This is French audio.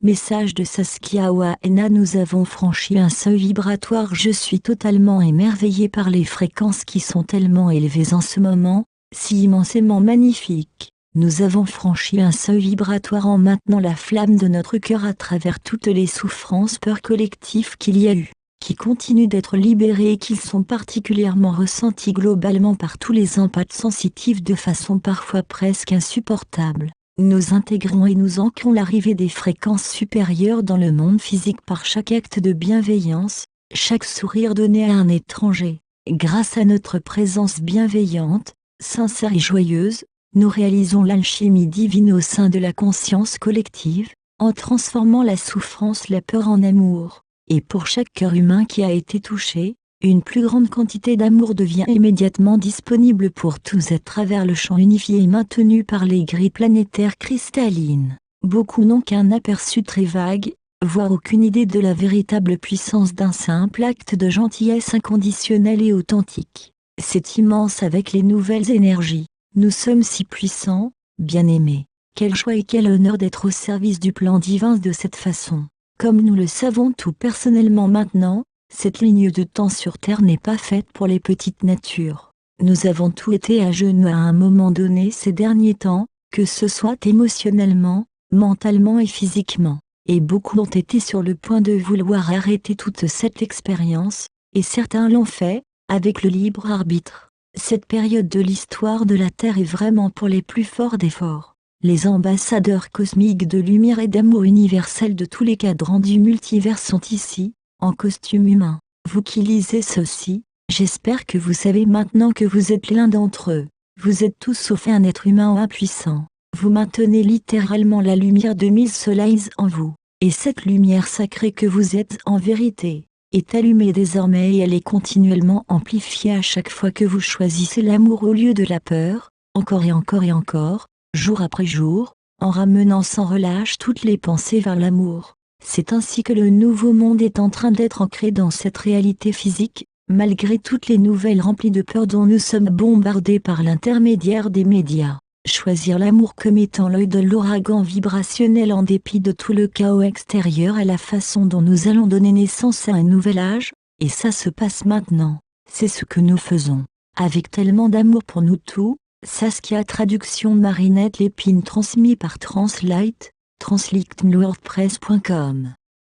Message de Saskia Waena. Nous avons franchi un seuil vibratoire. Je suis totalement émerveillée par les fréquences qui sont tellement élevées en ce moment, si immensément magnifiques. Nous avons franchi un seuil vibratoire en maintenant la flamme de notre cœur à travers toutes les souffrances, peurs collectives qu'il y a eu, qui continuent d'être libérées et qui sont particulièrement ressenties globalement par tous les empathes sensitifs de façon parfois presque insupportable. Nous intégrons et nous ancrons l'arrivée des fréquences supérieures dans le monde physique par chaque acte de bienveillance, chaque sourire donné à un étranger. Grâce à notre présence bienveillante, sincère et joyeuse, nous réalisons l'alchimie divine au sein de la conscience collective, en transformant la souffrance, la peur en amour. Et pour chaque cœur humain qui a été touché, une plus grande quantité d'amour devient immédiatement disponible pour tous à travers le champ unifié et maintenu par les grilles planétaires cristallines. Beaucoup n'ont qu'un aperçu très vague, voire aucune idée de la véritable puissance d'un simple acte de gentillesse inconditionnelle et authentique. C'est immense avec les nouvelles énergies. Nous sommes si puissants, bien-aimés. Quelle joie et quel honneur d'être au service du plan divin de cette façon. Comme nous le savons tout personnellement maintenant, cette ligne de temps sur Terre n'est pas faite pour les petites natures. Nous avons tous été à genoux à un moment donné ces derniers temps, que ce soit émotionnellement, mentalement et physiquement. Et beaucoup ont été sur le point de vouloir arrêter toute cette expérience, et certains l'ont fait, avec le libre arbitre. Cette période de l'histoire de la Terre est vraiment pour les plus forts des forts. Les ambassadeurs cosmiques de lumière et d'amour universel de tous les cadrans du multivers sont ici, en costume humain. Vous qui lisez ceci, j'espère que vous savez maintenant que vous êtes l'un d'entre eux. Vous êtes tous sauf un être humain impuissant. Vous maintenez littéralement la lumière de 1000 soleils en vous. Et cette lumière sacrée que vous êtes en vérité, est allumée désormais et elle est continuellement amplifiée à chaque fois que vous choisissez l'amour au lieu de la peur, encore et encore et encore, jour après jour, en ramenant sans relâche toutes les pensées vers l'amour. C'est ainsi que le nouveau monde est en train d'être ancré dans cette réalité physique, malgré toutes les nouvelles remplies de peur dont nous sommes bombardés par l'intermédiaire des médias. Choisir l'amour comme étant l'œil de l'ouragan vibrationnel en dépit de tout le chaos extérieur est la façon dont nous allons donner naissance à un nouvel âge, et ça se passe maintenant. C'est ce que nous faisons. Avec tellement d'amour pour nous tous, Saskia traduction Marinette Lépine transmis par Translite, translictmwordpress.com